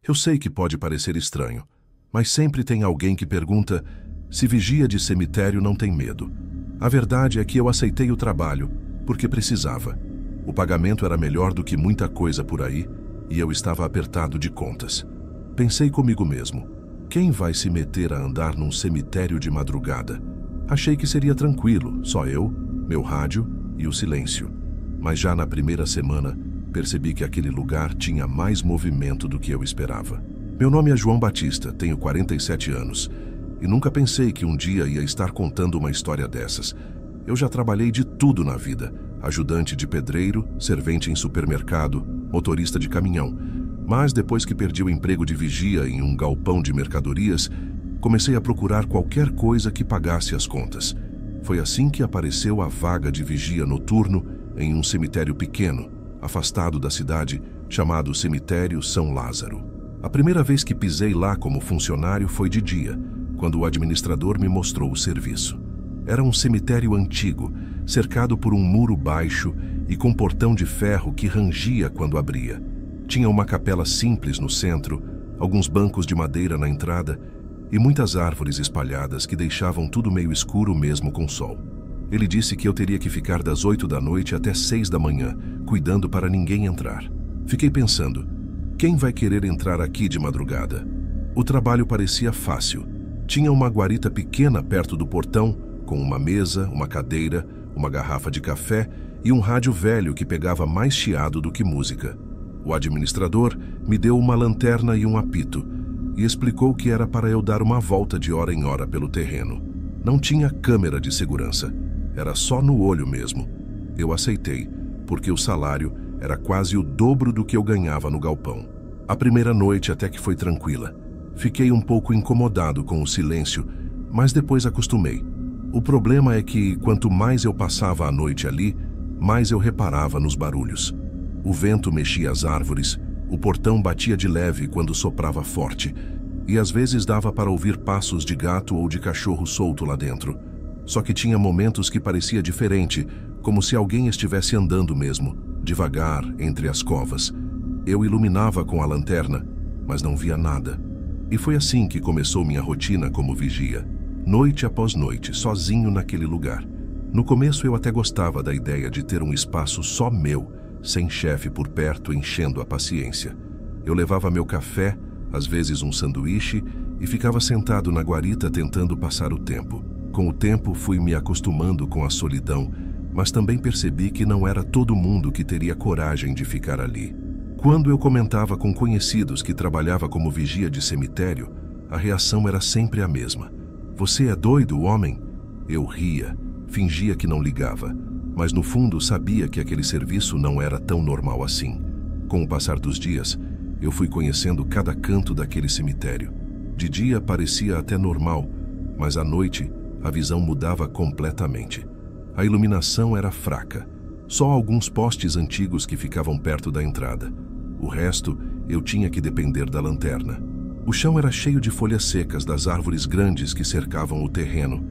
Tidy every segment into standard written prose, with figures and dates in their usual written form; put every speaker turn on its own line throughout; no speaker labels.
Eu sei que pode parecer estranho, mas sempre tem alguém que pergunta se vigia de cemitério não tem medo. A verdade é que eu aceitei o trabalho porque precisava. O pagamento era melhor do que muita coisa por aí e eu estava apertado de contas. Pensei comigo mesmo, quem vai se meter a andar num cemitério de madrugada? Achei que seria tranquilo, só eu, meu rádio e o silêncio. Mas já na primeira semana, percebi que aquele lugar tinha mais movimento do que eu esperava. Meu nome é João Batista, tenho 47 anos e nunca pensei que um dia ia estar contando uma história dessas. Eu já trabalhei de tudo na vida, ajudante de pedreiro, servente em supermercado, motorista de caminhão. Mas depois que perdi o emprego de vigia em um galpão de mercadorias, comecei a procurar qualquer coisa que pagasse as contas. Foi assim que apareceu a vaga de vigia noturno em um cemitério pequeno, afastado da cidade, chamado Cemitério São Lázaro. A primeira vez que pisei lá como funcionário foi de dia, quando o administrador me mostrou o serviço. Era um cemitério antigo, cercado por um muro baixo e com portão de ferro que rangia quando abria. Tinha uma capela simples no centro, alguns bancos de madeira na entrada e muitas árvores espalhadas que deixavam tudo meio escuro mesmo com sol. Ele disse que eu teria que ficar das 8 da noite até 6 da manhã, cuidando para ninguém entrar. Fiquei pensando, quem vai querer entrar aqui de madrugada? O trabalho parecia fácil. Tinha uma guarita pequena perto do portão, com uma mesa, uma cadeira, uma garrafa de café e um rádio velho que pegava mais chiado do que música. O administrador me deu uma lanterna e um apito e explicou que era para eu dar uma volta de hora em hora pelo terreno. Não tinha câmera de segurança, era só no olho mesmo. Eu aceitei, porque o salário era quase o dobro do que eu ganhava no galpão. A primeira noite até que foi tranquila. Fiquei um pouco incomodado com o silêncio, mas depois acostumei. O problema é que, quanto mais eu passava a noite ali, mais eu reparava nos barulhos. O vento mexia as árvores, o portão batia de leve quando soprava forte, e às vezes dava para ouvir passos de gato ou de cachorro solto lá dentro. Só que tinha momentos que parecia diferente, como se alguém estivesse andando mesmo, devagar, entre as covas. Eu iluminava com a lanterna, mas não via nada. E foi assim que começou minha rotina como vigia. Noite após noite, sozinho naquele lugar. No começo eu até gostava da ideia de ter um espaço só meu, sem chefe por perto enchendo a paciência. Eu levava meu café, às vezes um sanduíche, e ficava sentado na guarita tentando passar o tempo. Com o tempo fui me acostumando com a solidão, mas também percebi que não era todo mundo que teria coragem de ficar ali. Quando eu comentava com conhecidos que trabalhava como vigia de cemitério, a reação era sempre a mesma. "Você é doido, homem?" Eu ria, fingia que não ligava, mas no fundo sabia que aquele serviço não era tão normal assim. Com o passar dos dias, eu fui conhecendo cada canto daquele cemitério. De dia parecia até normal, mas à noite a visão mudava completamente. A iluminação era fraca, só alguns postes antigos que ficavam perto da entrada. O resto eu tinha que depender da lanterna. O chão era cheio de folhas secas das árvores grandes que cercavam o terreno,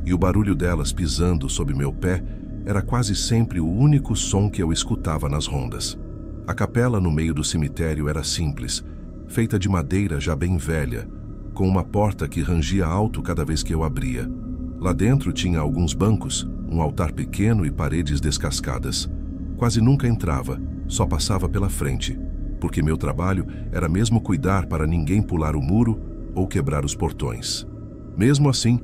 e o barulho delas pisando sob meu pé era quase sempre o único som que eu escutava nas rondas. A capela no meio do cemitério era simples, feita de madeira já bem velha, com uma porta que rangia alto cada vez que eu abria. Lá dentro tinha alguns bancos, um altar pequeno e paredes descascadas. Quase nunca entrava, só passava pela frente, porque meu trabalho era mesmo cuidar para ninguém pular o muro ou quebrar os portões. Mesmo assim,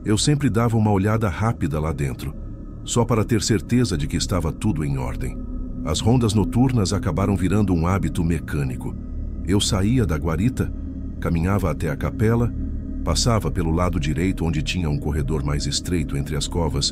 eu sempre dava uma olhada rápida lá dentro, só para ter certeza de que estava tudo em ordem. As rondas noturnas acabaram virando um hábito mecânico. Eu saía da guarita, caminhava até a capela, passava pelo lado direito onde tinha um corredor mais estreito entre as covas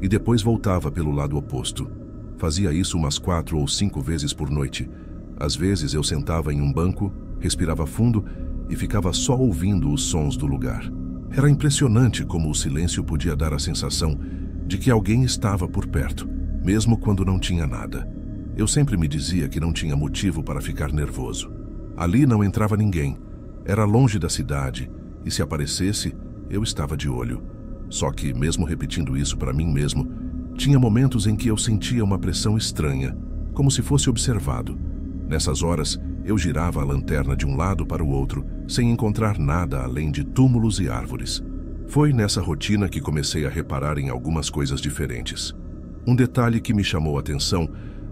e depois voltava pelo lado oposto. Fazia isso umas 4 ou 5 vezes por noite. Às vezes eu sentava em um banco, respirava fundo e ficava só ouvindo os sons do lugar. Era impressionante como o silêncio podia dar a sensação de que alguém estava por perto, mesmo quando não tinha nada. Eu sempre me dizia que não tinha motivo para ficar nervoso. Ali não entrava ninguém, era longe da cidade e se aparecesse, eu estava de olho. Só que, mesmo repetindo isso para mim mesmo, tinha momentos em que eu sentia uma pressão estranha, como se fosse observado. Nessas horas, Eu girava a lanterna de um lado para o outro, sem encontrar nada além de túmulos e árvores. Foi nessa rotina que comecei a reparar em algumas coisas diferentes. Um detalhe que me chamou a atenção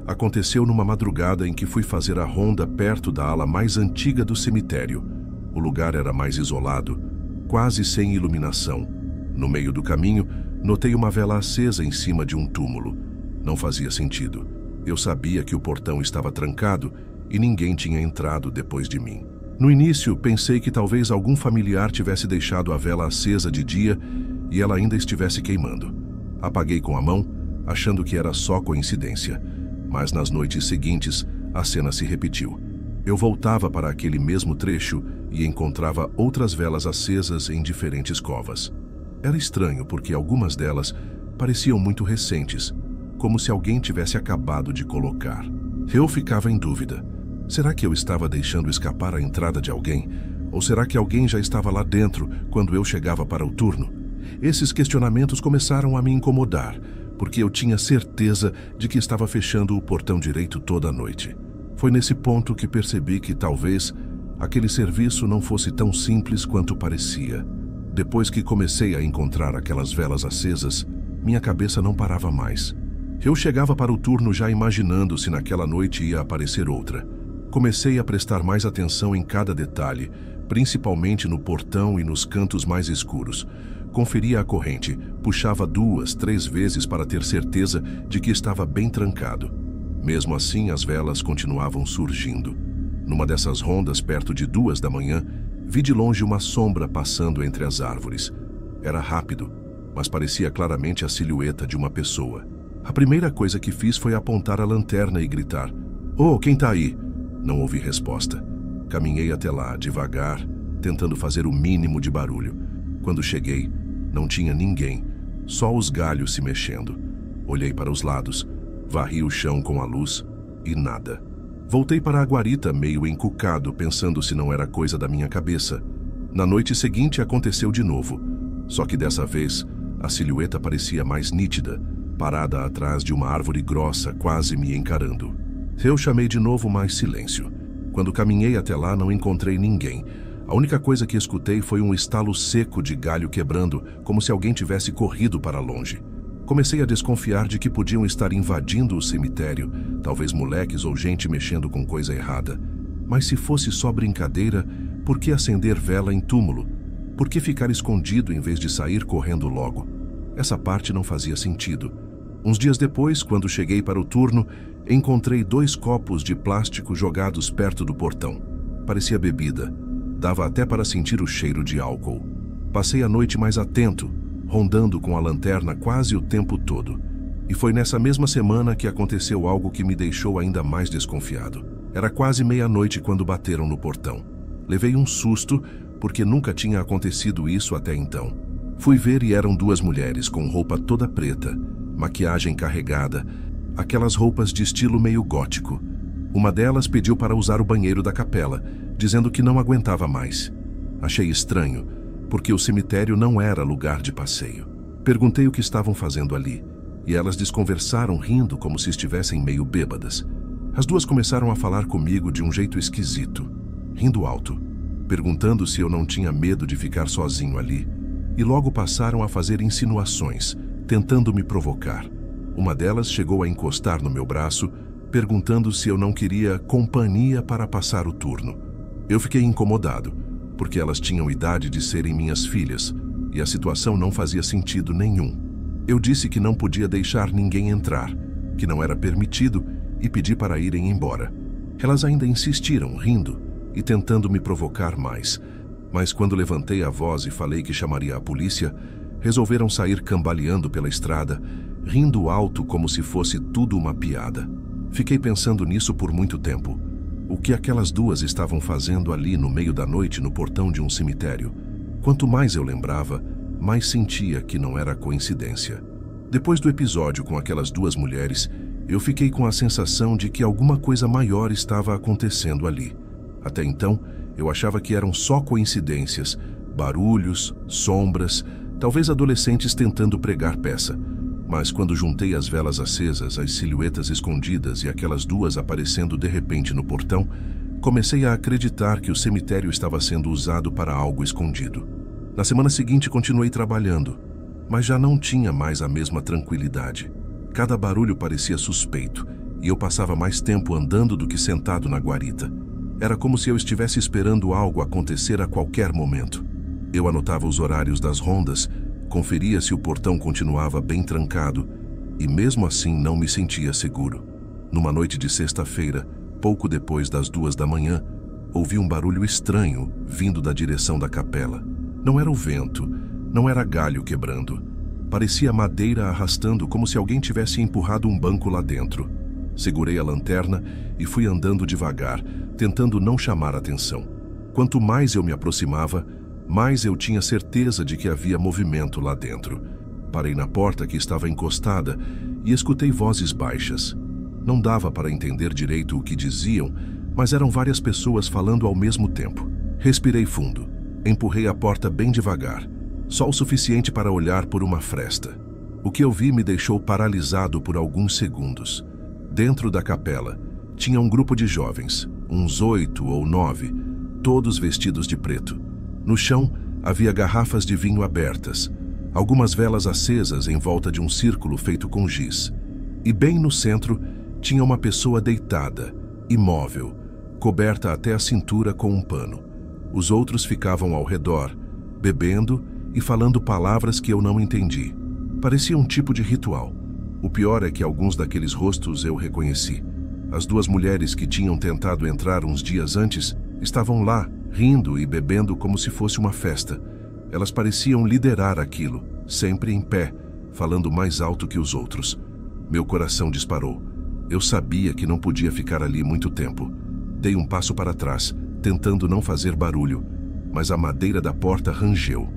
aconteceu numa madrugada em que fui fazer a ronda perto da ala mais antiga do cemitério. O lugar era mais isolado, quase sem iluminação. No meio do caminho, notei uma vela acesa em cima de um túmulo. Não fazia sentido. Eu sabia que o portão estava trancado e ninguém tinha entrado depois de mim. No início, pensei que talvez algum familiar tivesse deixado a vela acesa de dia e ela ainda estivesse queimando. Apaguei com a mão, achando que era só coincidência. Mas nas noites seguintes, a cena se repetiu. Eu voltava para aquele mesmo trecho e encontrava outras velas acesas em diferentes covas. Era estranho porque algumas delas pareciam muito recentes, como se alguém tivesse acabado de colocar. Eu ficava em dúvida. Será que eu estava deixando escapar a entrada de alguém? Ou será que alguém já estava lá dentro quando eu chegava para o turno? Esses questionamentos começaram a me incomodar, porque eu tinha certeza de que estava fechando o portão direito toda a noite. Foi nesse ponto que percebi que talvez aquele serviço não fosse tão simples quanto parecia. Depois que comecei a encontrar aquelas velas acesas, minha cabeça não parava mais. Eu chegava para o turno já imaginando se naquela noite ia aparecer outra. Comecei a prestar mais atenção em cada detalhe, principalmente no portão e nos cantos mais escuros. Conferia a corrente, puxava 2, 3 vezes para ter certeza de que estava bem trancado. Mesmo assim, as velas continuavam surgindo. Numa dessas rondas, perto de 2 da manhã, vi de longe uma sombra passando entre as árvores. Era rápido, mas parecia claramente a silhueta de uma pessoa. A primeira coisa que fiz foi apontar a lanterna e gritar: "Oh, quem tá aí?" Não ouvi resposta. Caminhei até lá, devagar, tentando fazer o mínimo de barulho. Quando cheguei, não tinha ninguém, só os galhos se mexendo. Olhei para os lados, varri o chão com a luz e nada. Voltei para a guarita meio encucado, pensando se não era coisa da minha cabeça. Na noite seguinte aconteceu de novo, só que dessa vez a silhueta parecia mais nítida, parada atrás de uma árvore grossa, quase me encarando. Eu chamei de novo, mais silêncio. Quando caminhei até lá, não encontrei ninguém. A única coisa que escutei foi um estalo seco de galho quebrando, como se alguém tivesse corrido para longe. Comecei a desconfiar de que podiam estar invadindo o cemitério, talvez moleques ou gente mexendo com coisa errada. Mas se fosse só brincadeira, por que acender vela em túmulo? Por que ficar escondido em vez de sair correndo logo? Essa parte não fazia sentido. Uns dias depois, quando cheguei para o turno, encontrei 2 copos de plástico jogados perto do portão. Parecia bebida. Dava até para sentir o cheiro de álcool. Passei a noite mais atento, rondando com a lanterna quase o tempo todo. E foi nessa mesma semana que aconteceu algo que me deixou ainda mais desconfiado. Era quase meia-noite quando bateram no portão. Levei um susto, porque nunca tinha acontecido isso até então. Fui ver e eram 2 mulheres com roupa toda preta, maquiagem carregada, aquelas roupas de estilo meio gótico. Uma delas pediu para usar o banheiro da capela, dizendo que não aguentava mais. Achei estranho, porque o cemitério não era lugar de passeio. Perguntei o que estavam fazendo ali, e elas desconversaram rindo como se estivessem meio bêbadas. As 2 começaram a falar comigo de um jeito esquisito, rindo alto, perguntando se eu não tinha medo de ficar sozinho ali, e logo passaram a fazer insinuações, tentando me provocar. Uma delas chegou a encostar no meu braço, perguntando se eu não queria companhia para passar o turno. Eu fiquei incomodado, porque elas tinham idade de serem minhas filhas, e a situação não fazia sentido nenhum. Eu disse que não podia deixar ninguém entrar, que não era permitido, e pedi para irem embora. Elas ainda insistiram, rindo e tentando me provocar mais, mas quando levantei a voz e falei que chamaria a polícia, resolveram sair cambaleando pela estrada, rindo alto como se fosse tudo uma piada. Fiquei pensando nisso por muito tempo. O que aquelas 2 estavam fazendo ali no meio da noite no portão de um cemitério? Quanto mais eu lembrava, mais sentia que não era coincidência. Depois do episódio com aquelas 2 mulheres, eu fiquei com a sensação de que alguma coisa maior estava acontecendo ali. Até então, eu achava que eram só coincidências, barulhos, sombras, talvez adolescentes tentando pregar peça. Mas quando juntei as velas acesas, as silhuetas escondidas e aquelas 2 aparecendo de repente no portão, Comecei a acreditar que o cemitério estava sendo usado para algo escondido. Na semana seguinte continuei trabalhando, mas já não tinha mais a mesma tranquilidade. Cada barulho parecia suspeito, e eu passava mais tempo andando do que sentado na guarita. Era como se eu estivesse esperando algo acontecer a qualquer momento. Eu anotava os horários das rondas, conferia se o portão continuava bem trancado, e mesmo assim não me sentia seguro. Numa noite de sexta-feira, pouco depois das 2 da manhã, ouvi um barulho estranho vindo da direção da capela. Não era o vento, não era galho quebrando. Parecia madeira arrastando, como se alguém tivesse empurrado um banco lá dentro. Segurei a lanterna e fui andando devagar, tentando não chamar atenção. Quanto mais eu me aproximava, mais eu tinha certeza de que havia movimento lá dentro. Parei na porta que estava encostada e escutei vozes baixas. Não dava para entender direito o que diziam, mas eram várias pessoas falando ao mesmo tempo. Respirei fundo. Empurrei a porta bem devagar, só o suficiente para olhar por uma fresta. O que eu vi me deixou paralisado por alguns segundos. Dentro da capela, tinha um grupo de jovens, uns 8 ou 9, todos vestidos de preto. No chão, havia garrafas de vinho abertas, algumas velas acesas em volta de um círculo feito com giz. E bem no centro, tinha uma pessoa deitada, imóvel, coberta até a cintura com um pano. Os outros ficavam ao redor, bebendo e falando palavras que eu não entendi. Parecia um tipo de ritual. O pior é que alguns daqueles rostos eu reconheci. As 2 mulheres que tinham tentado entrar uns dias antes estavam lá, rindo e bebendo como se fosse uma festa. Elas pareciam liderar aquilo, sempre em pé, falando mais alto que os outros. Meu coração disparou. Eu sabia que não podia ficar ali muito tempo. Dei um passo para trás, tentando não fazer barulho, mas a madeira da porta rangeu.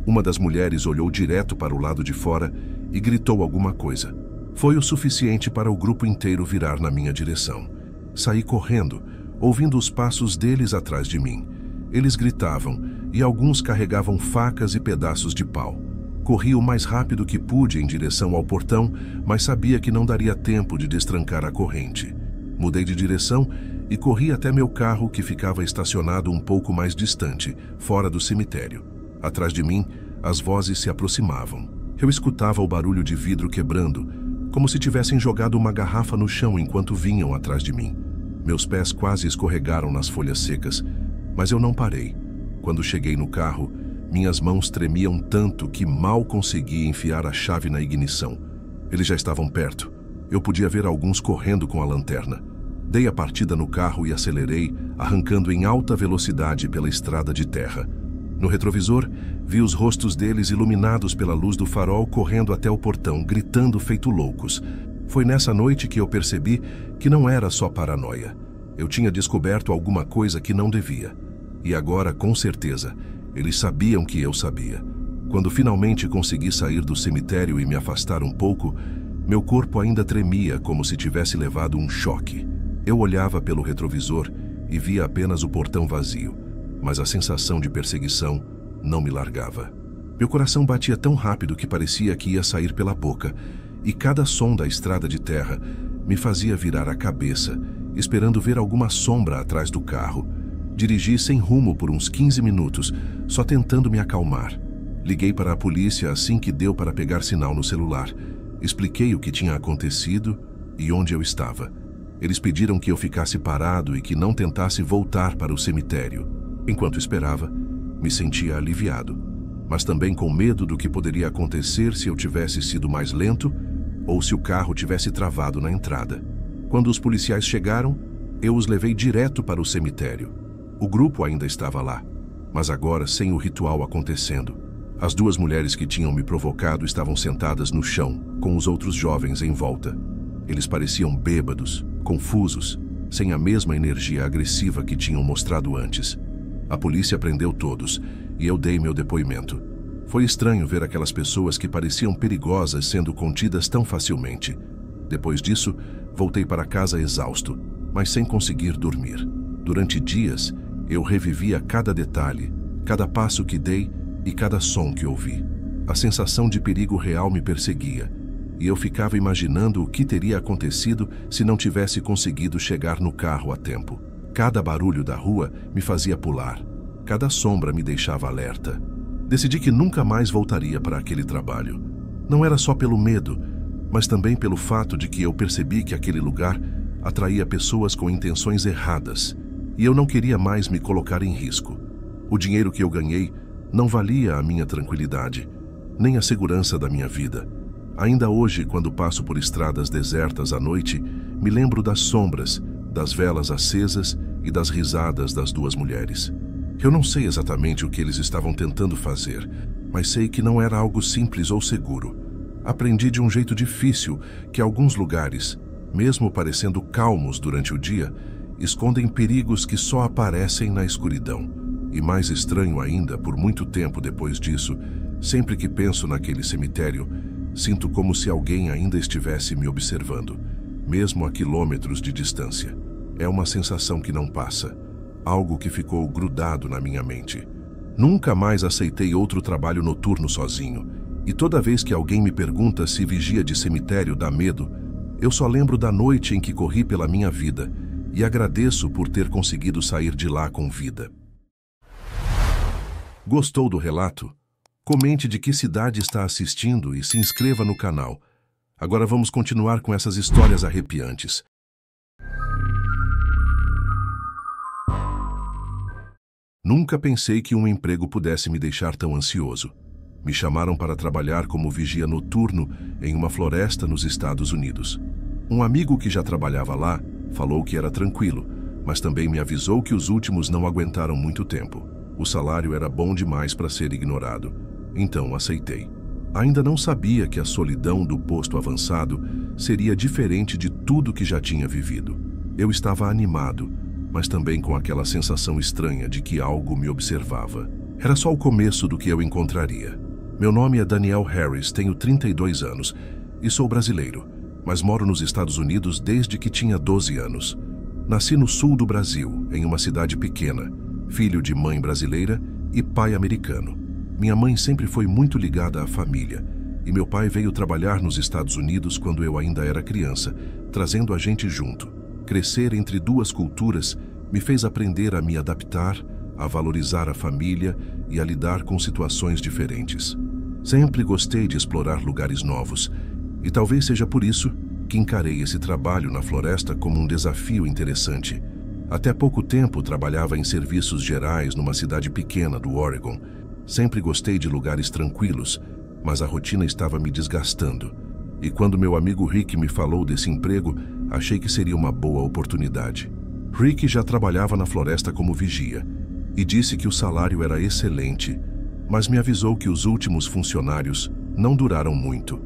Uma das mulheres olhou direto para o lado de fora e gritou alguma coisa. Foi o suficiente para o grupo inteiro virar na minha direção. Saí correndo, ouvindo os passos deles atrás de mim. Eles gritavam e alguns carregavam facas e pedaços de pau. Corri o mais rápido que pude em direção ao portão, mas sabia que não daria tempo de destrancar a corrente. Mudei de direção e corri até meu carro, que ficava estacionado um pouco mais distante, fora do cemitério. Atrás de mim, as vozes se aproximavam. Eu escutava o barulho de vidro quebrando, como se tivessem jogado uma garrafa no chão enquanto vinham atrás de mim. Meus pés quase escorregaram nas folhas secas, mas eu não parei. Quando cheguei no carro, minhas mãos tremiam tanto que mal consegui enfiar a chave na ignição. Eles já estavam perto. Eu podia ver alguns correndo com a lanterna. Dei a partida no carro e acelerei, arrancando em alta velocidade pela estrada de terra. No retrovisor, vi os rostos deles iluminados pela luz do farol correndo até o portão, gritando feito loucos. Foi nessa noite que eu percebi que não era só paranoia. Eu tinha descoberto alguma coisa que não devia. E agora, com certeza, eles sabiam que eu sabia. Quando finalmente consegui sair do cemitério e me afastar um pouco, meu corpo ainda tremia como se tivesse levado um choque. Eu olhava pelo retrovisor e via apenas o portão vazio, mas a sensação de perseguição não me largava. Meu coração batia tão rápido que parecia que ia sair pela boca, e cada som da estrada de terra me fazia virar a cabeça, esperando ver alguma sombra atrás do carro. Dirigi sem rumo por uns 15 minutos, só tentando me acalmar. Liguei para a polícia assim que deu para pegar sinal no celular. Expliquei o que tinha acontecido e onde eu estava. Eles pediram que eu ficasse parado e que não tentasse voltar para o cemitério. Enquanto esperava, me sentia aliviado, mas também com medo do que poderia acontecer se eu tivesse sido mais lento ou se o carro tivesse travado na entrada. Quando os policiais chegaram, eu os levei direto para o cemitério. O grupo ainda estava lá, mas agora sem o ritual acontecendo. As 2 mulheres que tinham me provocado estavam sentadas no chão, com os outros jovens em volta. Eles pareciam bêbados, confusos, sem a mesma energia agressiva que tinham mostrado antes. A polícia prendeu todos e eu dei meu depoimento. Foi estranho ver aquelas pessoas que pareciam perigosas sendo contidas tão facilmente. Depois disso, voltei para casa exausto, mas sem conseguir dormir. Durante dias, eu revivia cada detalhe, cada passo que dei e cada som que ouvi. A sensação de perigo real me perseguia, e eu ficava imaginando o que teria acontecido se não tivesse conseguido chegar no carro a tempo. Cada barulho da rua me fazia pular. Cada sombra me deixava alerta. Decidi que nunca mais voltaria para aquele trabalho. Não era só pelo medo, mas também pelo fato de que eu percebi que aquele lugar atraía pessoas com intenções erradas, e eu não queria mais me colocar em risco. O dinheiro que eu ganhei não valia a minha tranquilidade, nem a segurança da minha vida. Ainda hoje, quando passo por estradas desertas à noite, me lembro das sombras, das velas acesas e das risadas das duas mulheres. Eu não sei exatamente o que eles estavam tentando fazer, mas sei que não era algo simples ou seguro. Aprendi de um jeito difícil que alguns lugares, mesmo parecendo calmos durante o dia, escondem perigos que só aparecem na escuridão. E mais estranho ainda, por muito tempo depois disso, sempre que penso naquele cemitério, sinto como se alguém ainda estivesse me observando, mesmo a quilômetros de distância. É uma sensação que não passa, algo que ficou grudado na minha mente. Nunca mais aceitei outro trabalho noturno sozinho, e toda vez que alguém me pergunta se vigia de cemitério dá medo, eu só lembro da noite em que corri pela minha vida e agradeço por ter conseguido sair de lá com vida. Gostou do relato? Comente de que cidade está assistindo e se inscreva no canal. Agora vamos continuar com essas histórias arrepiantes. Nunca pensei que um emprego pudesse me deixar tão ansioso. Me chamaram para trabalhar como vigia noturno em uma floresta nos Estados Unidos. Um amigo que já trabalhava lá falou que era tranquilo, mas também me avisou que os últimos não aguentaram muito tempo. O salário era bom demais para ser ignorado. Então aceitei. Ainda não sabia que a solidão do posto avançado seria diferente de tudo que já tinha vivido. Eu estava animado, mas também com aquela sensação estranha de que algo me observava. Era só o começo do que eu encontraria. Meu nome é Daniel Harris, tenho 32 anos e sou brasileiro, mas moro nos Estados Unidos desde que tinha 12 anos. Nasci no sul do Brasil, em uma cidade pequena, filho de mãe brasileira e pai americano. Minha mãe sempre foi muito ligada à família, e meu pai veio trabalhar nos Estados Unidos quando eu ainda era criança, trazendo a gente junto. Crescer entre duas culturas me fez aprender a me adaptar, a valorizar a família e a lidar com situações diferentes. Sempre gostei de explorar lugares novos, e talvez seja por isso que encarei esse trabalho na floresta como um desafio interessante. Até pouco tempo trabalhava em serviços gerais numa cidade pequena do Oregon. Sempre gostei de lugares tranquilos, mas a rotina estava me desgastando. E quando meu amigo Rick me falou desse emprego, achei que seria uma boa oportunidade. Rick já trabalhava na floresta como vigia e disse que o salário era excelente, mas me avisou que os últimos funcionários não duraram muito.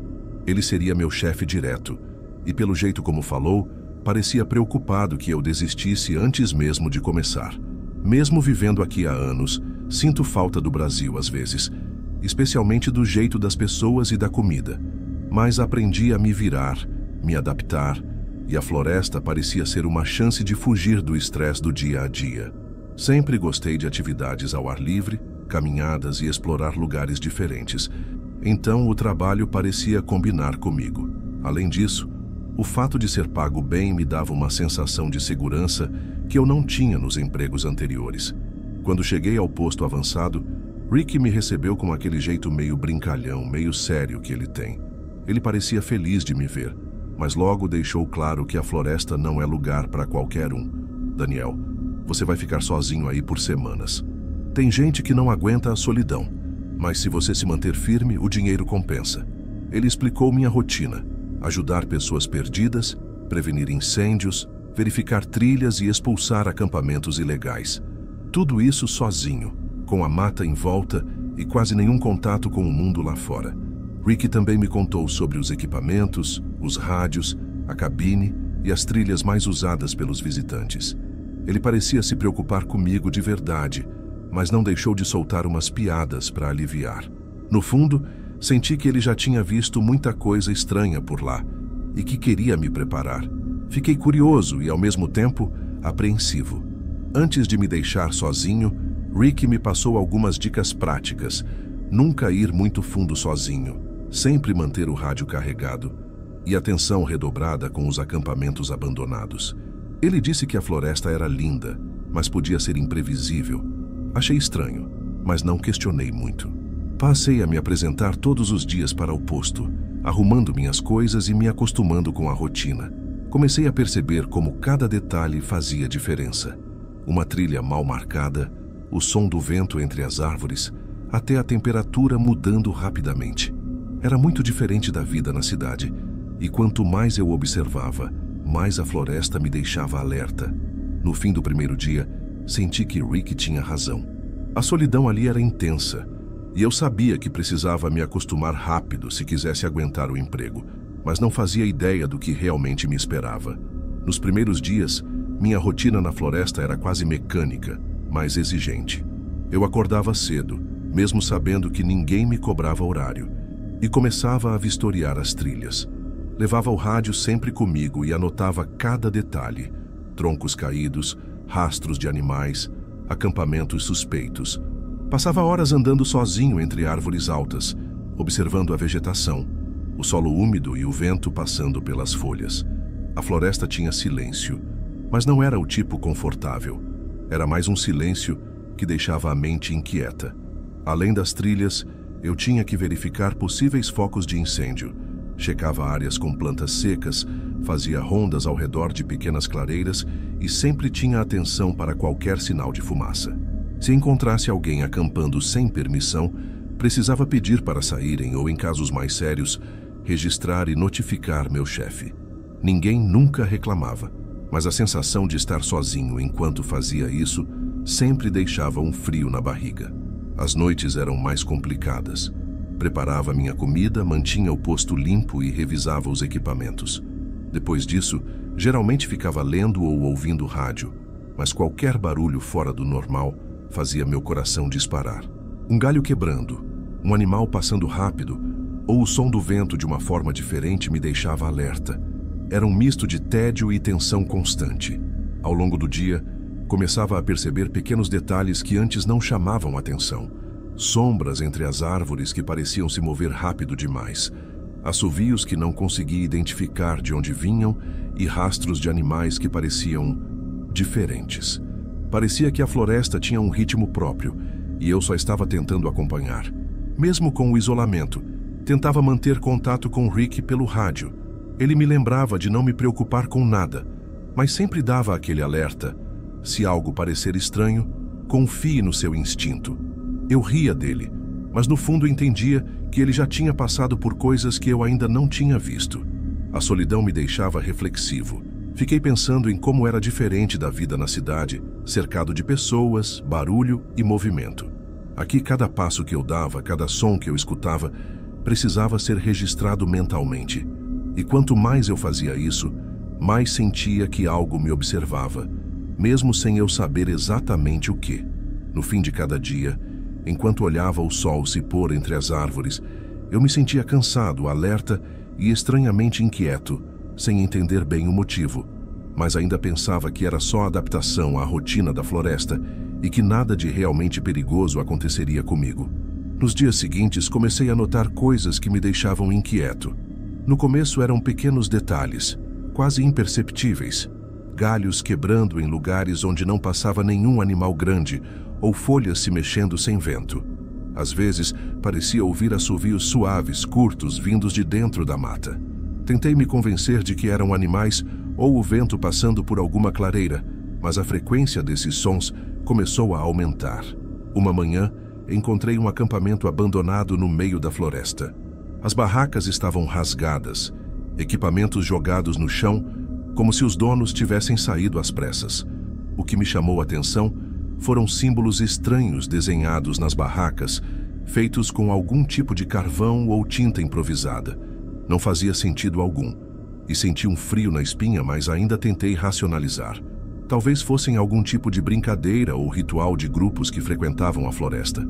Ele seria meu chefe direto e, pelo jeito como falou, parecia preocupado que eu desistisse antes mesmo de começar. Mesmo vivendo aqui há anos, sinto falta do Brasil às vezes, especialmente do jeito das pessoas e da comida. Mas aprendi a me virar, me adaptar, e a floresta parecia ser uma chance de fugir do estresse do dia a dia. Sempre gostei de atividades ao ar livre, caminhadas e explorar lugares diferentes. Então o trabalho parecia combinar comigo. Além disso, o fato de ser pago bem me dava uma sensação de segurança que eu não tinha nos empregos anteriores. Quando cheguei ao posto avançado, Rick me recebeu com aquele jeito meio brincalhão, meio sério que ele tem. Ele parecia feliz de me ver, mas logo deixou claro que a floresta não é lugar para qualquer um. Daniel, você vai ficar sozinho aí por semanas. Tem gente que não aguenta a solidão, mas se você se manter firme, o dinheiro compensa. Ele explicou minha rotina: ajudar pessoas perdidas, prevenir incêndios, verificar trilhas e expulsar acampamentos ilegais. Tudo isso sozinho, com a mata em volta e quase nenhum contato com o mundo lá fora. Rick também me contou sobre os equipamentos, os rádios, a cabine e as trilhas mais usadas pelos visitantes. Ele parecia se preocupar comigo de verdade, mas não deixou de soltar umas piadas para aliviar. No fundo, senti que ele já tinha visto muita coisa estranha por lá e que queria me preparar. Fiquei curioso e, ao mesmo tempo, apreensivo. Antes de me deixar sozinho, Rick me passou algumas dicas práticas. Nunca ir muito fundo sozinho, sempre manter o rádio carregado e atenção redobrada com os acampamentos abandonados. Ele disse que a floresta era linda, mas podia ser imprevisível. Achei estranho, mas não questionei muito. Passei a me apresentar todos os dias para o posto, arrumando minhas coisas e me acostumando com a rotina. Comecei a perceber como cada detalhe fazia diferença. Uma trilha mal marcada, o som do vento entre as árvores, até a temperatura mudando rapidamente. Era muito diferente da vida na cidade, e quanto mais eu observava, mais a floresta me deixava alerta. No fim do primeiro dia, senti que Rick tinha razão. A solidão ali era intensa, e eu sabia que precisava me acostumar rápido se quisesse aguentar o emprego, mas não fazia ideia do que realmente me esperava. Nos primeiros dias, minha rotina na floresta era quase mecânica, mas exigente. Eu acordava cedo, mesmo sabendo que ninguém me cobrava horário, e começava a vistoriar as trilhas. Levava o rádio sempre comigo e anotava cada detalhe: troncos caídos, rastros de animais, acampamentos suspeitos. Passava horas andando sozinho entre árvores altas, observando a vegetação, o solo úmido e o vento passando pelas folhas. A floresta tinha silêncio, mas não era o tipo confortável. Era mais um silêncio que deixava a mente inquieta. Além das trilhas, eu tinha que verificar possíveis focos de incêndio. Checava áreas com plantas secas, fazia rondas ao redor de pequenas clareiras e sempre tinha atenção para qualquer sinal de fumaça. Se encontrasse alguém acampando sem permissão, precisava pedir para saírem ou, em casos mais sérios, registrar e notificar meu chefe. Ninguém nunca reclamava, mas a sensação de estar sozinho enquanto fazia isso sempre deixava um frio na barriga. As noites eram mais complicadas. Preparava minha comida, mantinha o posto limpo e revisava os equipamentos. Depois disso, geralmente ficava lendo ou ouvindo rádio, mas qualquer barulho fora do normal fazia meu coração disparar. Um galho quebrando, um animal passando rápido ou o som do vento de uma forma diferente me deixava alerta. Era um misto de tédio e tensão constante. Ao longo do dia, começava a perceber pequenos detalhes que antes não chamavam atenção. Sombras entre as árvores que pareciam se mover rápido demais, assovios que não conseguia identificar de onde vinham e rastros de animais que pareciam diferentes. Parecia que a floresta tinha um ritmo próprio e eu só estava tentando acompanhar. Mesmo com o isolamento, tentava manter contato com Rick pelo rádio. Ele me lembrava de não me preocupar com nada, mas sempre dava aquele alerta: se algo parecer estranho, confie no seu instinto. Eu ria dele, mas no fundo entendia que ele já tinha passado por coisas que eu ainda não tinha visto. A solidão me deixava reflexivo. Fiquei pensando em como era diferente da vida na cidade, cercado de pessoas, barulho e movimento. Aqui, cada passo que eu dava, cada som que eu escutava, precisava ser registrado mentalmente. E quanto mais eu fazia isso, mais sentia que algo me observava, mesmo sem eu saber exatamente o que. No fim de cada dia, enquanto olhava o sol se pôr entre as árvores, eu me sentia cansado, alerta e estranhamente inquieto, sem entender bem o motivo, mas ainda pensava que era só adaptação à rotina da floresta e que nada de realmente perigoso aconteceria comigo. Nos dias seguintes, comecei a notar coisas que me deixavam inquieto. No começo eram pequenos detalhes, quase imperceptíveis. Galhos quebrando em lugares onde não passava nenhum animal grande, ou folhas se mexendo sem vento. Às vezes, parecia ouvir assovios suaves, curtos, vindos de dentro da mata. Tentei me convencer de que eram animais ou o vento passando por alguma clareira, mas a frequência desses sons começou a aumentar. Uma manhã, encontrei um acampamento abandonado no meio da floresta. As barracas estavam rasgadas, equipamentos jogados no chão, como se os donos tivessem saído às pressas. O que me chamou a atenção foram símbolos estranhos desenhados nas barracas, feitos com algum tipo de carvão ou tinta improvisada. Não fazia sentido algum, e senti um frio na espinha, mas ainda tentei racionalizar. Talvez fossem algum tipo de brincadeira ou ritual de grupos que frequentavam a floresta.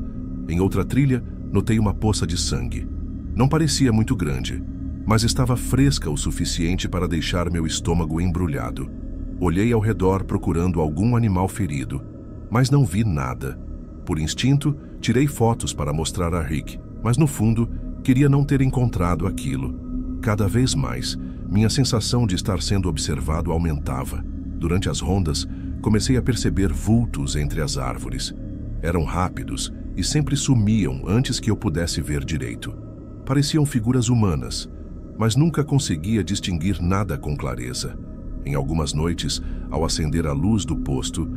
Em outra trilha, notei uma poça de sangue. Não parecia muito grande, mas estava fresca o suficiente para deixar meu estômago embrulhado. Olhei ao redor procurando algum animal ferido, mas não vi nada. Por instinto, tirei fotos para mostrar a Rick, mas no fundo, queria não ter encontrado aquilo. Cada vez mais, minha sensação de estar sendo observado aumentava. Durante as rondas, comecei a perceber vultos entre as árvores. Eram rápidos e sempre sumiam antes que eu pudesse ver direito. Pareciam figuras humanas, mas nunca conseguia distinguir nada com clareza. Em algumas noites, ao acender a luz do posto,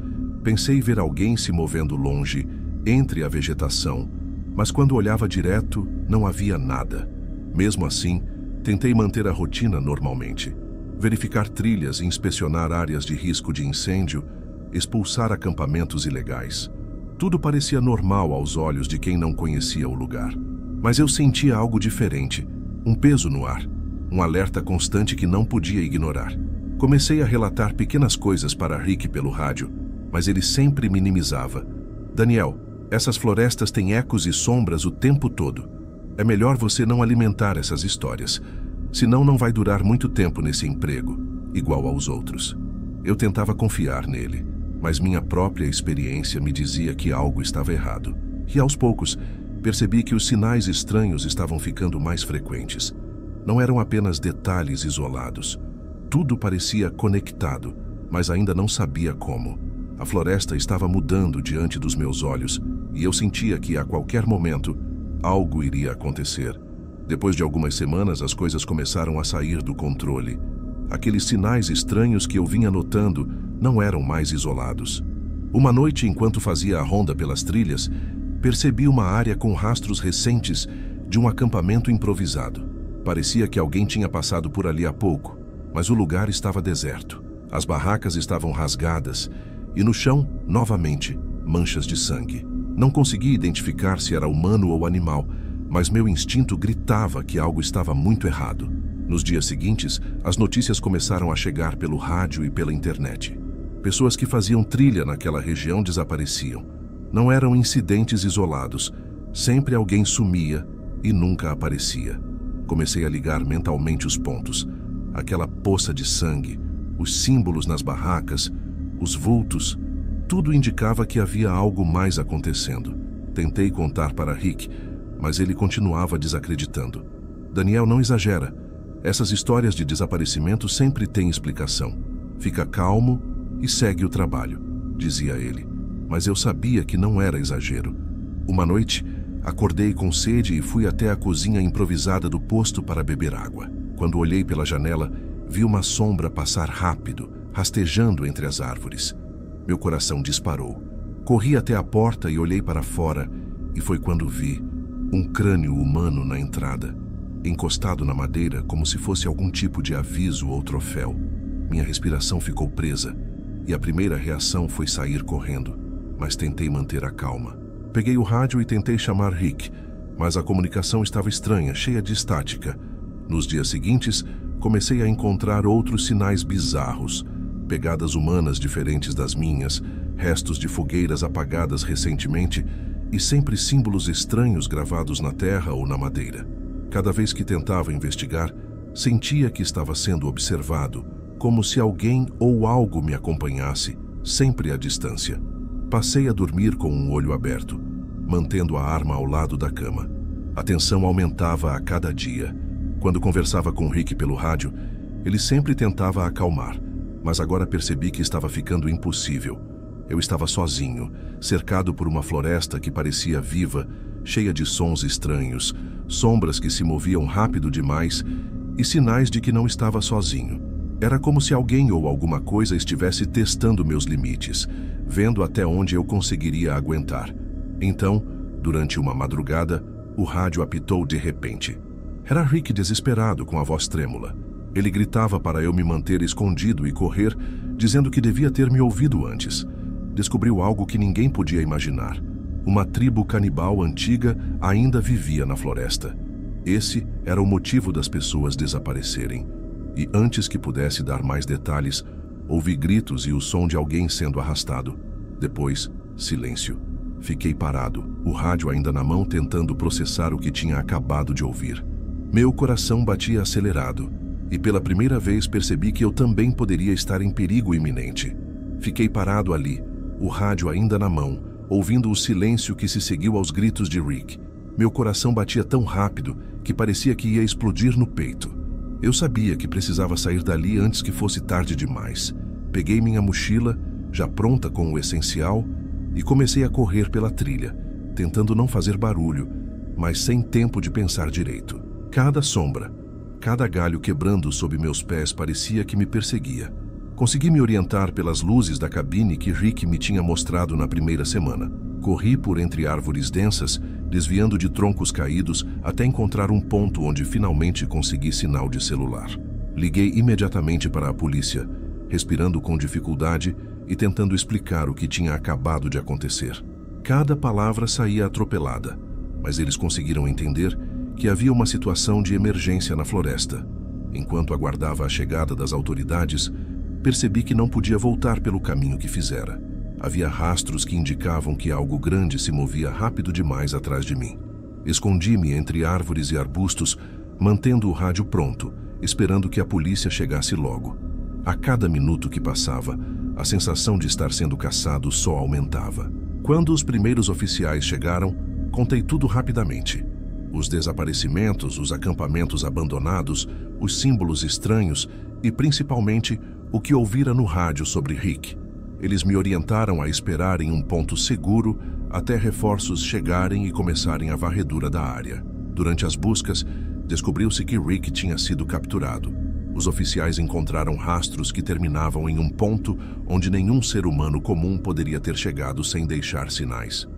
pensei ver alguém se movendo longe, entre a vegetação, mas quando olhava direto, não havia nada. Mesmo assim, tentei manter a rotina normalmente. Verificar trilhas e inspecionar áreas de risco de incêndio, expulsar acampamentos ilegais. Tudo parecia normal aos olhos de quem não conhecia o lugar. Mas eu sentia algo diferente, um peso no ar, um alerta constante que não podia ignorar. Comecei a relatar pequenas coisas para Rick pelo rádio, mas ele sempre minimizava. Daniel, essas florestas têm ecos e sombras o tempo todo. É melhor você não alimentar essas histórias, senão não vai durar muito tempo nesse emprego, igual aos outros. Eu tentava confiar nele, mas minha própria experiência me dizia que algo estava errado. E aos poucos, percebi que os sinais estranhos estavam ficando mais frequentes. Não eram apenas detalhes isolados. Tudo parecia conectado, mas ainda não sabia como. A floresta estava mudando diante dos meus olhos e eu sentia que a qualquer momento algo iria acontecer. Depois de algumas semanas, as coisas começaram a sair do controle. Aqueles sinais estranhos que eu vinha notando não eram mais isolados. Uma noite, enquanto fazia a ronda pelas trilhas, percebi uma área com rastros recentes de um acampamento improvisado. Parecia que alguém tinha passado por ali há pouco, mas o lugar estava deserto. As barracas estavam rasgadas e no chão, novamente, manchas de sangue. Não consegui identificar se era humano ou animal, mas meu instinto gritava que algo estava muito errado. Nos dias seguintes, as notícias começaram a chegar pelo rádio e pela internet. Pessoas que faziam trilha naquela região desapareciam. Não eram incidentes isolados. Sempre alguém sumia e nunca aparecia. Comecei a ligar mentalmente os pontos. Aquela poça de sangue, os símbolos nas barracas, os vultos, tudo indicava que havia algo mais acontecendo. Tentei contar para Rick, mas ele continuava desacreditando. Daniel, não exagera. Essas histórias de desaparecimento sempre têm explicação. Fica calmo e segue o trabalho, dizia ele. Mas eu sabia que não era exagero. Uma noite, acordei com sede e fui até a cozinha improvisada do posto para beber água. Quando olhei pela janela, vi uma sombra passar rápido, rastejando entre as árvores. Meu coração disparou. Corri até a porta e olhei para fora, e foi quando vi um crânio humano na entrada, encostado na madeira como se fosse algum tipo de aviso ou troféu. Minha respiração ficou presa, e a primeira reação foi sair correndo, mas tentei manter a calma. Peguei o rádio e tentei chamar Rick, mas a comunicação estava estranha, cheia de estática. Nos dias seguintes, comecei a encontrar outros sinais bizarros, pegadas humanas diferentes das minhas, restos de fogueiras apagadas recentemente e sempre símbolos estranhos gravados na terra ou na madeira. Cada vez que tentava investigar, sentia que estava sendo observado, como se alguém ou algo me acompanhasse, sempre à distância. Passei a dormir com um olho aberto, mantendo a arma ao lado da cama. A tensão aumentava a cada dia. Quando conversava com Rick pelo rádio, ele sempre tentava acalmar, mas agora percebi que estava ficando impossível. Eu estava sozinho, cercado por uma floresta que parecia viva, cheia de sons estranhos, sombras que se moviam rápido demais e sinais de que não estava sozinho. Era como se alguém ou alguma coisa estivesse testando meus limites, vendo até onde eu conseguiria aguentar. Então, durante uma madrugada, o rádio apitou de repente. Era Rick desesperado, com a voz trêmula. Ele gritava para eu me manter escondido e correr, dizendo que devia ter me ouvido antes. Descobriu algo que ninguém podia imaginar. Uma tribo canibal antiga ainda vivia na floresta. Esse era o motivo das pessoas desaparecerem. E antes que pudesse dar mais detalhes, ouvi gritos e o som de alguém sendo arrastado. Depois, silêncio. Fiquei parado, o rádio ainda na mão, tentando processar o que tinha acabado de ouvir. Meu coração batia acelerado, e pela primeira vez percebi que eu também poderia estar em perigo iminente. Fiquei parado ali, o rádio ainda na mão, ouvindo o silêncio que se seguiu aos gritos de Rick. Meu coração batia tão rápido que parecia que ia explodir no peito. Eu sabia que precisava sair dali antes que fosse tarde demais. Peguei minha mochila, já pronta com o essencial, e comecei a correr pela trilha, tentando não fazer barulho, mas sem tempo de pensar direito. Cada sombra, cada galho quebrando sob meus pés parecia que me perseguia. Consegui me orientar pelas luzes da cabine que Rick me tinha mostrado na primeira semana. Corri por entre árvores densas, desviando de troncos caídos até encontrar um ponto onde finalmente consegui sinal de celular. Liguei imediatamente para a polícia, respirando com dificuldade e tentando explicar o que tinha acabado de acontecer. Cada palavra saía atropelada, mas eles conseguiram entender que havia uma situação de emergência na floresta. Enquanto aguardava a chegada das autoridades, percebi que não podia voltar pelo caminho que fizera. Havia rastros que indicavam que algo grande se movia rápido demais atrás de mim. Escondi-me entre árvores e arbustos, mantendo o rádio pronto, esperando que a polícia chegasse logo. A cada minuto que passava, a sensação de estar sendo caçado só aumentava. Quando os primeiros oficiais chegaram, contei tudo rapidamente. Os desaparecimentos, os acampamentos abandonados, os símbolos estranhos e, principalmente, o que ouvira no rádio sobre Rick. Eles me orientaram a esperar em um ponto seguro até reforços chegarem e começarem a varredura da área. Durante as buscas, descobriu-se que Rick tinha sido capturado. Os oficiais encontraram rastros que terminavam em um ponto onde nenhum ser humano comum poderia ter chegado sem deixar sinais.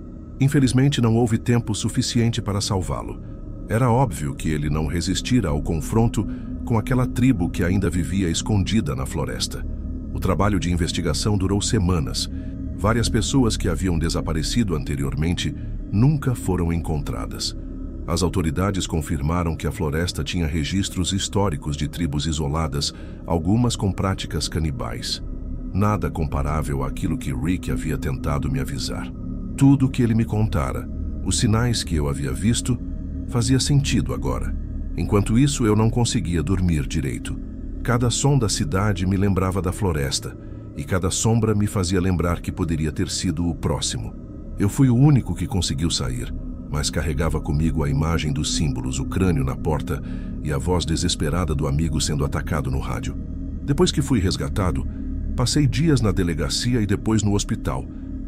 Infelizmente, não houve tempo suficiente para salvá-lo. Era óbvio que ele não resistira ao confronto com aquela tribo que ainda vivia escondida na floresta. O trabalho de investigação durou semanas. Várias pessoas que haviam desaparecido anteriormente nunca foram encontradas. As autoridades confirmaram que a floresta tinha registros históricos de tribos isoladas, algumas com práticas canibais. Nada comparável àquilo que Rick havia tentado me avisar. Tudo o que ele me contara, os sinais que eu havia visto, fazia sentido agora. Enquanto isso, eu não conseguia dormir direito. Cada som da cidade me lembrava da floresta, e cada sombra me fazia lembrar que poderia ter sido o próximo. Eu fui o único que conseguiu sair, mas carregava comigo a imagem dos símbolos, o crânio na porta e a voz desesperada do amigo sendo atacado no rádio. Depois que fui resgatado, passei dias na delegacia e depois no hospital,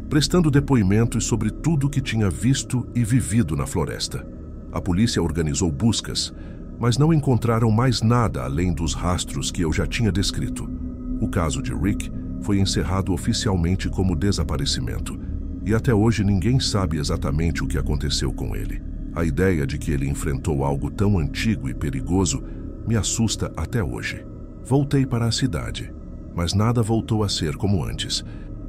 prestando depoimentos sobre tudo o que tinha visto e vivido na floresta. A polícia organizou buscas, mas não encontraram mais nada além dos rastros que eu já tinha descrito. O caso de Rick foi encerrado oficialmente como desaparecimento, e até hoje ninguém sabe exatamente o que aconteceu com ele. A ideia de que ele enfrentou algo tão antigo e perigoso me assusta até hoje. Voltei para a cidade, mas nada voltou a ser como antes.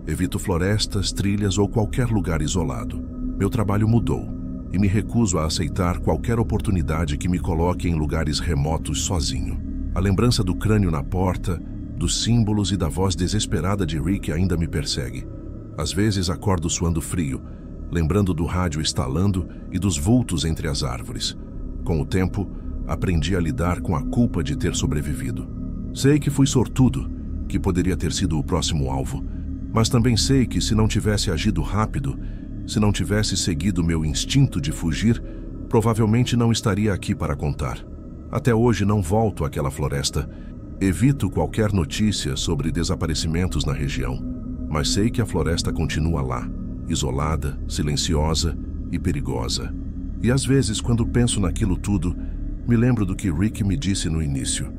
Evito florestas, trilhas ou qualquer lugar isolado. Meu trabalho mudou e me recuso a aceitar qualquer oportunidade que me coloque em lugares remotos sozinho. A lembrança do crânio na porta, dos símbolos e da voz desesperada de Rick ainda me persegue. Às vezes acordo suando frio, lembrando do rádio estalando e dos vultos entre as árvores. Com o tempo, aprendi a lidar com a culpa de ter sobrevivido. Sei que fui sortudo, que poderia ter sido o próximo alvo, mas também sei que se não tivesse agido rápido, se não tivesse seguido meu instinto de fugir, provavelmente não estaria aqui para contar. Até hoje não volto àquela floresta. Evito qualquer notícia sobre desaparecimentos na região, mas sei que a floresta continua lá, isolada, silenciosa e perigosa. E às vezes, quando penso naquilo tudo, me lembro do que Rick me disse no início.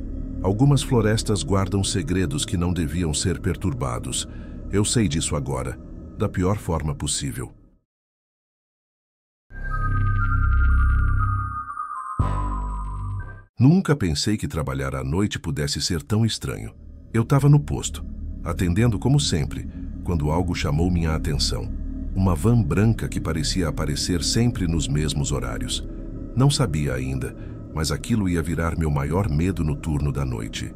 Algumas florestas guardam segredos que não deviam ser perturbados. Eu sei disso agora, da pior forma possível. Nunca pensei que trabalhar à noite pudesse ser tão estranho. Eu estava no posto, atendendo como sempre, quando algo chamou minha atenção. Uma van branca que parecia aparecer sempre nos mesmos horários. Não sabia ainda, mas aquilo ia virar meu maior medo no turno da noite.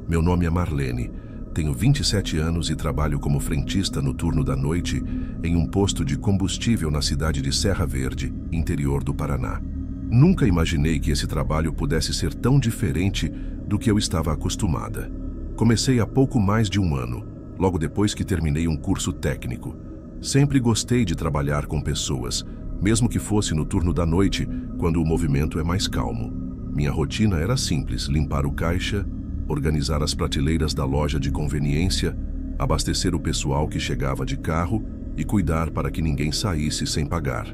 Meu nome é Marlene, tenho 27 anos e trabalho como frentista no turno da noite em um posto de combustível na cidade de Serra Verde, interior do Paraná. Nunca imaginei que esse trabalho pudesse ser tão diferente do que eu estava acostumada. Comecei há pouco mais de um ano, logo depois que terminei um curso técnico. Sempre gostei de trabalhar com pessoas, mesmo que fosse no turno da noite, quando o movimento é mais calmo. Minha rotina era simples: limpar o caixa, organizar as prateleiras da loja de conveniência, abastecer o pessoal que chegava de carro e cuidar para que ninguém saísse sem pagar.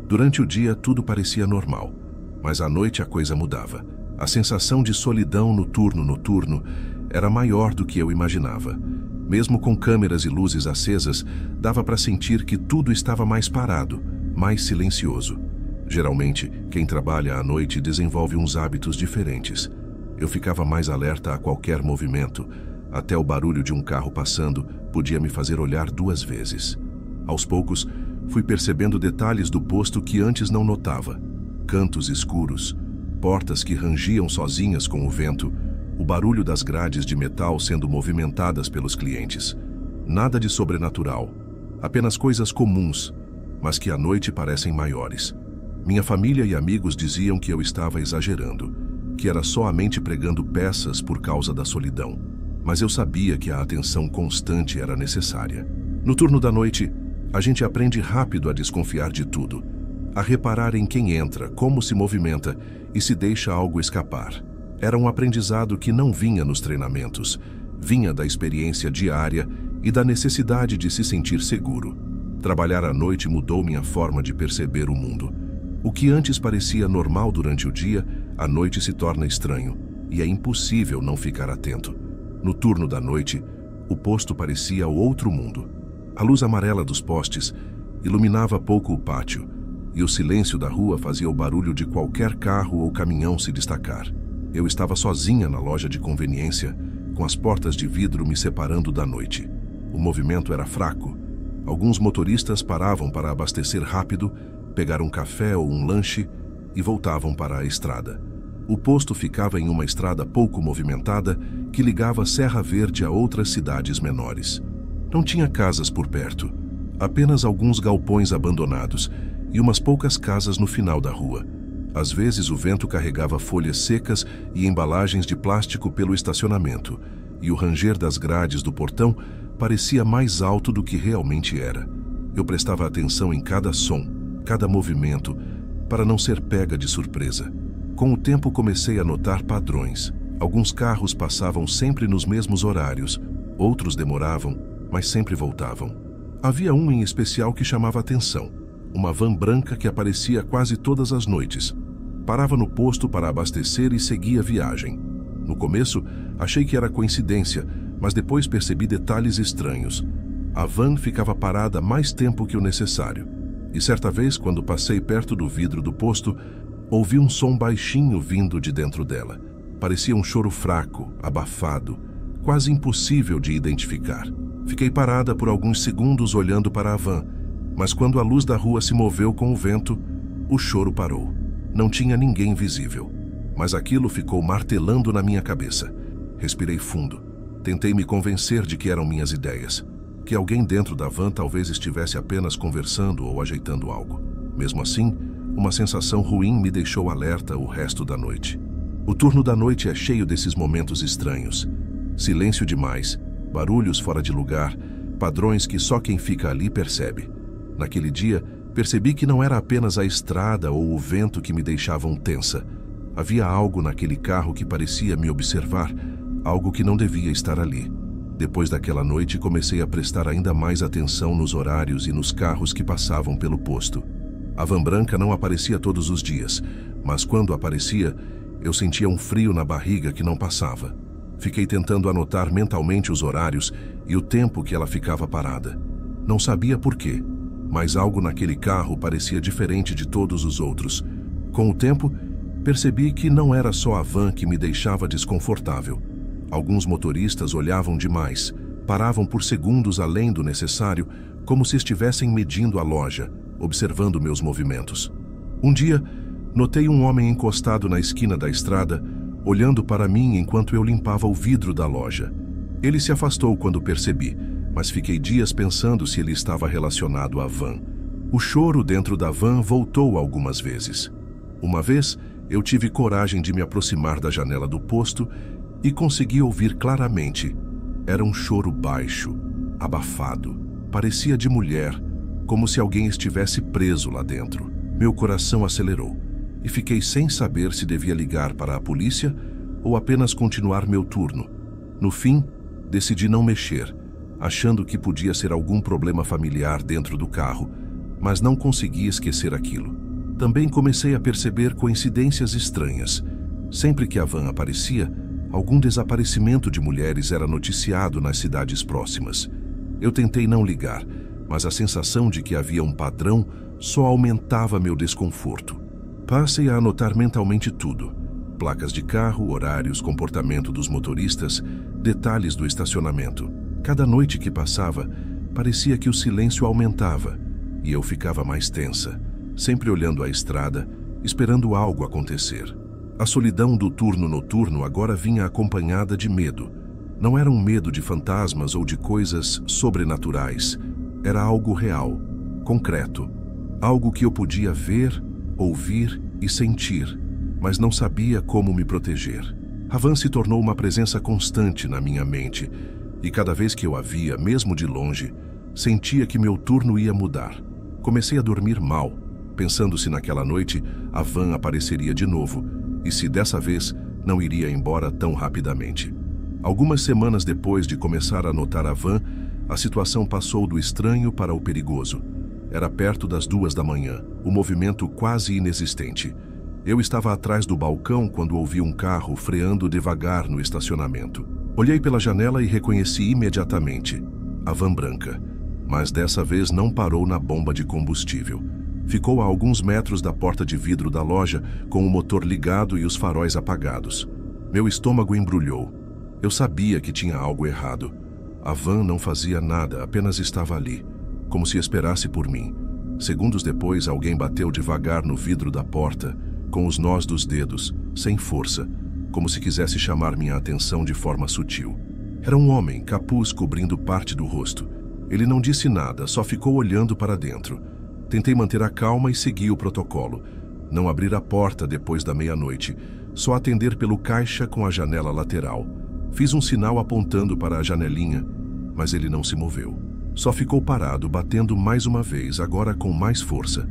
Durante o dia tudo parecia normal, mas à noite a coisa mudava. A sensação de solidão no turno noturno era maior do que eu imaginava. Mesmo com câmeras e luzes acesas, dava para sentir que tudo estava mais parado, mais silencioso. Geralmente, quem trabalha à noite desenvolve uns hábitos diferentes. Eu ficava mais alerta a qualquer movimento. Até o barulho de um carro passando podia me fazer olhar 2 vezes. Aos poucos, fui percebendo detalhes do posto que antes não notava. Cantos escuros, portas que rangiam sozinhas com o vento, o barulho das grades de metal sendo movimentadas pelos clientes. Nada de sobrenatural, apenas coisas comuns, mas que à noite parecem maiores. Minha família e amigos diziam que eu estava exagerando, que era só a mente pregando peças por causa da solidão. Mas eu sabia que a atenção constante era necessária. No turno da noite, a gente aprende rápido a desconfiar de tudo, a reparar em quem entra, como se movimenta e se deixa algo escapar. Era um aprendizado que não vinha nos treinamentos, vinha da experiência diária e da necessidade de se sentir seguro. Trabalhar à noite mudou minha forma de perceber o mundo. O que antes parecia normal durante o dia, à noite se torna estranho, e é impossível não ficar atento. No turno da noite, o posto parecia outro mundo. A luz amarela dos postes iluminava pouco o pátio, e o silêncio da rua fazia o barulho de qualquer carro ou caminhão se destacar. Eu estava sozinha na loja de conveniência, com as portas de vidro me separando da noite. O movimento era fraco. Alguns motoristas paravam para abastecer rápido, pegar um café ou um lanche e voltavam para a estrada. O posto ficava em uma estrada pouco movimentada que ligava Serra Verde a outras cidades menores. Não tinha casas por perto, apenas alguns galpões abandonados e umas poucas casas no final da rua. Às vezes o vento carregava folhas secas e embalagens de plástico pelo estacionamento, e o ranger das grades do portão parecia mais alto do que realmente era. Eu prestava atenção em cada som, cada movimento, para não ser pega de surpresa. Com o tempo comecei a notar padrões. Alguns carros passavam sempre nos mesmos horários, outros demoravam, mas sempre voltavam. Havia um em especial que chamava atenção. Uma van branca que aparecia quase todas as noites. Parava no posto para abastecer e seguia viagem. No começo, achei que era coincidência, mas depois percebi detalhes estranhos. A van ficava parada mais tempo que o necessário. E certa vez, quando passei perto do vidro do posto, ouvi um som baixinho vindo de dentro dela. Parecia um choro fraco, abafado, quase impossível de identificar. Fiquei parada por alguns segundos olhando para a van, mas quando a luz da rua se moveu com o vento, o choro parou. Não tinha ninguém visível, mas aquilo ficou martelando na minha cabeça. Respirei fundo. Tentei me convencer de que eram minhas ideias, que alguém dentro da van talvez estivesse apenas conversando ou ajeitando algo. Mesmo assim, uma sensação ruim me deixou alerta o resto da noite. O turno da noite é cheio desses momentos estranhos. Silêncio demais, barulhos fora de lugar, padrões que só quem fica ali percebe. Naquele dia, percebi que não era apenas a estrada ou o vento que me deixavam tensa. Havia algo naquele carro que parecia me observar, algo que não devia estar ali. Depois daquela noite, comecei a prestar ainda mais atenção nos horários e nos carros que passavam pelo posto. A van branca não aparecia todos os dias, mas quando aparecia, eu sentia um frio na barriga que não passava. Fiquei tentando anotar mentalmente os horários e o tempo que ela ficava parada. Não sabia por quê, mas algo naquele carro parecia diferente de todos os outros. Com o tempo, percebi que não era só a van que me deixava desconfortável. Alguns motoristas olhavam demais, paravam por segundos além do necessário, como se estivessem medindo a loja, observando meus movimentos. Um dia, notei um homem encostado na esquina da estrada, olhando para mim enquanto eu limpava o vidro da loja. Ele se afastou quando percebi, mas fiquei dias pensando se ele estava relacionado à van. O choro dentro da van voltou algumas vezes. Uma vez, eu tive coragem de me aproximar da janela do posto e consegui ouvir claramente. Era um choro baixo, abafado. Parecia de mulher, como se alguém estivesse preso lá dentro. Meu coração acelerou e fiquei sem saber se devia ligar para a polícia ou apenas continuar meu turno. No fim, decidi não mexer, achando que podia ser algum problema familiar dentro do carro, mas não conseguia esquecer aquilo. Também comecei a perceber coincidências estranhas. Sempre que a van aparecia, algum desaparecimento de mulheres era noticiado nas cidades próximas. Eu tentei não ligar, mas a sensação de que havia um padrão só aumentava meu desconforto. Passei a anotar mentalmente tudo: placas de carro, horários, comportamento dos motoristas, detalhes do estacionamento. Cada noite que passava, parecia que o silêncio aumentava e eu ficava mais tensa, sempre olhando a estrada, esperando algo acontecer. A solidão do turno noturno agora vinha acompanhada de medo. Não era um medo de fantasmas ou de coisas sobrenaturais. Era algo real, concreto, algo que eu podia ver, ouvir e sentir, mas não sabia como me proteger. A van se tornou uma presença constante na minha mente, e cada vez que eu a via, mesmo de longe, sentia que meu turno ia mudar. Comecei a dormir mal, pensando se naquela noite a van apareceria de novo, e se dessa vez não iria embora tão rapidamente. Algumas semanas depois de começar a notar a van, a situação passou do estranho para o perigoso. Era perto das 2 da manhã, o movimento quase inexistente. Eu estava atrás do balcão quando ouvi um carro freando devagar no estacionamento. Olhei pela janela e reconheci imediatamente a van branca, mas dessa vez não parou na bomba de combustível. Ficou a alguns metros da porta de vidro da loja, com o motor ligado e os faróis apagados. Meu estômago embrulhou. Eu sabia que tinha algo errado. A van não fazia nada, apenas estava ali, como se esperasse por mim. Segundos depois, alguém bateu devagar no vidro da porta, com os nós dos dedos, sem força, como se quisesse chamar minha atenção de forma sutil. Era um homem, capuz cobrindo parte do rosto. Ele não disse nada, só ficou olhando para dentro. Tentei manter a calma e segui o protocolo. Não abrir a porta depois da meia-noite, só atender pelo caixa com a janela lateral. Fiz um sinal apontando para a janelinha, mas ele não se moveu. Só ficou parado, batendo mais uma vez, agora com mais força.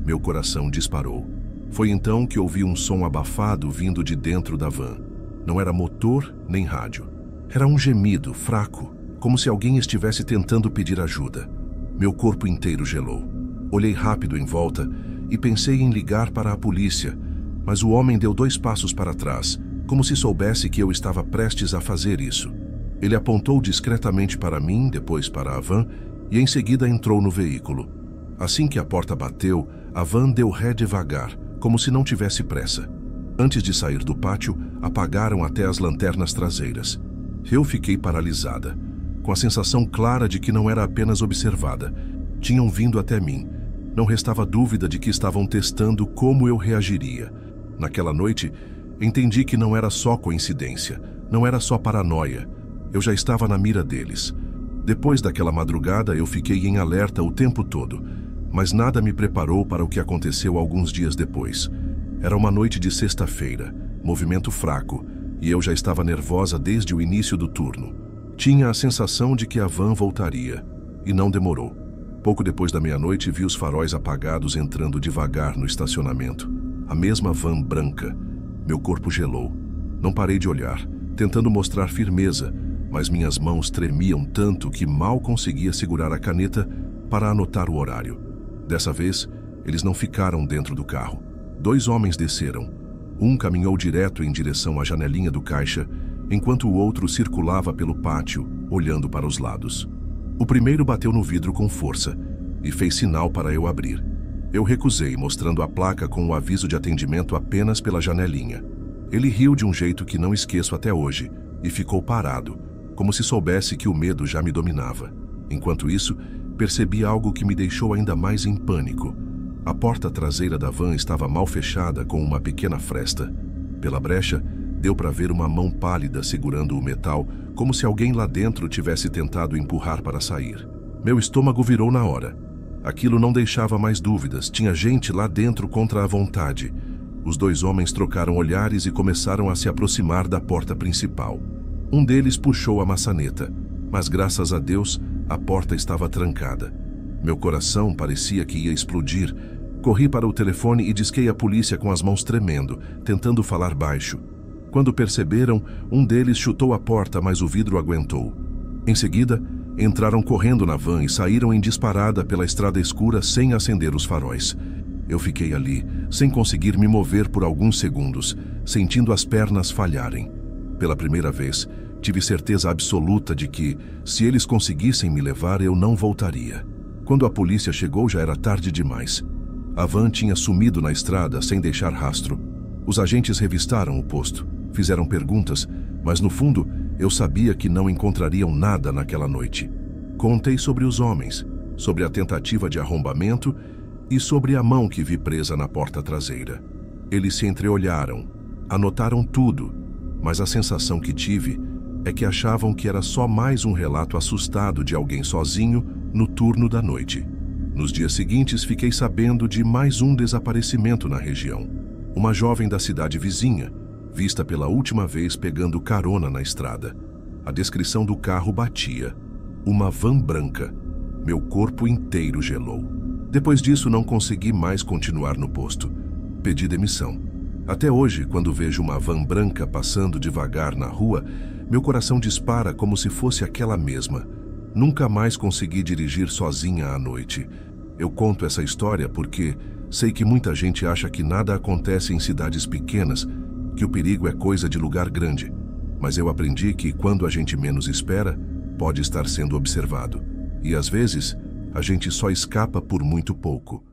Meu coração disparou. Foi então que ouvi um som abafado vindo de dentro da van. Não era motor nem rádio. Era um gemido fraco, como se alguém estivesse tentando pedir ajuda. Meu corpo inteiro gelou. Olhei rápido em volta e pensei em ligar para a polícia, mas o homem deu 2 passos para trás, como se soubesse que eu estava prestes a fazer isso. Ele apontou discretamente para mim, depois para a van, e em seguida entrou no veículo. Assim que a porta bateu, a van deu ré devagar, como se não tivesse pressa. Antes de sair do pátio, apagaram até as lanternas traseiras. Eu fiquei paralisada, com a sensação clara de que não era apenas observada. Tinham vindo até mim. Não restava dúvida de que estavam testando como eu reagiria. Naquela noite, entendi que não era só coincidência, não era só paranoia. Eu já estava na mira deles. Depois daquela madrugada, eu fiquei em alerta o tempo todo, mas nada me preparou para o que aconteceu alguns dias depois. Era uma noite de sexta-feira, movimento fraco, e eu já estava nervosa desde o início do turno. Tinha a sensação de que a van voltaria, e não demorou. Pouco depois da meia-noite, vi os faróis apagados entrando devagar no estacionamento. A mesma van branca. Meu corpo gelou. Não parei de olhar, tentando mostrar firmeza, mas minhas mãos tremiam tanto que mal conseguia segurar a caneta para anotar o horário. Dessa vez, eles não ficaram dentro do carro. 2 homens desceram. Um caminhou direto em direção à janelinha do caixa, enquanto o outro circulava pelo pátio, olhando para os lados. O primeiro bateu no vidro com força e fez sinal para eu abrir. Eu recusei, mostrando a placa com o aviso de atendimento apenas pela janelinha. Ele riu de um jeito que não esqueço até hoje e ficou parado, como se soubesse que o medo já me dominava. Enquanto isso, percebi algo que me deixou ainda mais em pânico. A porta traseira da van estava mal fechada com uma pequena fresta. Pela brecha, deu para ver uma mão pálida segurando o metal, como se alguém lá dentro tivesse tentado empurrar para sair. Meu estômago virou na hora. Aquilo não deixava mais dúvidas, tinha gente lá dentro contra a vontade. Os 2 homens trocaram olhares e começaram a se aproximar da porta principal. Um deles puxou a maçaneta, mas graças a Deus, a porta estava trancada. Meu coração parecia que ia explodir. Corri para o telefone e disquei a polícia com as mãos tremendo, tentando falar baixo. Quando perceberam, um deles chutou a porta, mas o vidro aguentou. Em seguida, Entraram correndo na van e saíram em disparada pela estrada escura sem acender os faróis. Eu fiquei ali, sem conseguir me mover por alguns segundos, sentindo as pernas falharem. Pela primeira vez, tive certeza absoluta de que, se eles conseguissem me levar, eu não voltaria. Quando a polícia chegou, já era tarde demais. A van tinha sumido na estrada sem deixar rastro. Os agentes revistaram o posto, fizeram perguntas, mas no fundo, eu sabia que não encontrariam nada naquela noite. Contei sobre os homens, sobre a tentativa de arrombamento e sobre a mão que vi presa na porta traseira. Eles se entreolharam, anotaram tudo, mas a sensação que tive é que achavam que era só mais um relato assustado de alguém sozinho no turno da noite. Nos dias seguintes, fiquei sabendo de mais um desaparecimento na região. Uma jovem da cidade vizinha, vista pela última vez pegando carona na estrada. A descrição do carro batia. Uma van branca. Meu corpo inteiro gelou. Depois disso, não consegui mais continuar no posto. Pedi demissão. Até hoje, quando vejo uma van branca passando devagar na rua, meu coração dispara como se fosse aquela mesma. Nunca mais consegui dirigir sozinha à noite. Eu conto essa história porque sei que muita gente acha que nada acontece em cidades pequenas, que o perigo é coisa de lugar grande. Mas eu aprendi que quando a gente menos espera, pode estar sendo observado. E às vezes, a gente só escapa por muito pouco.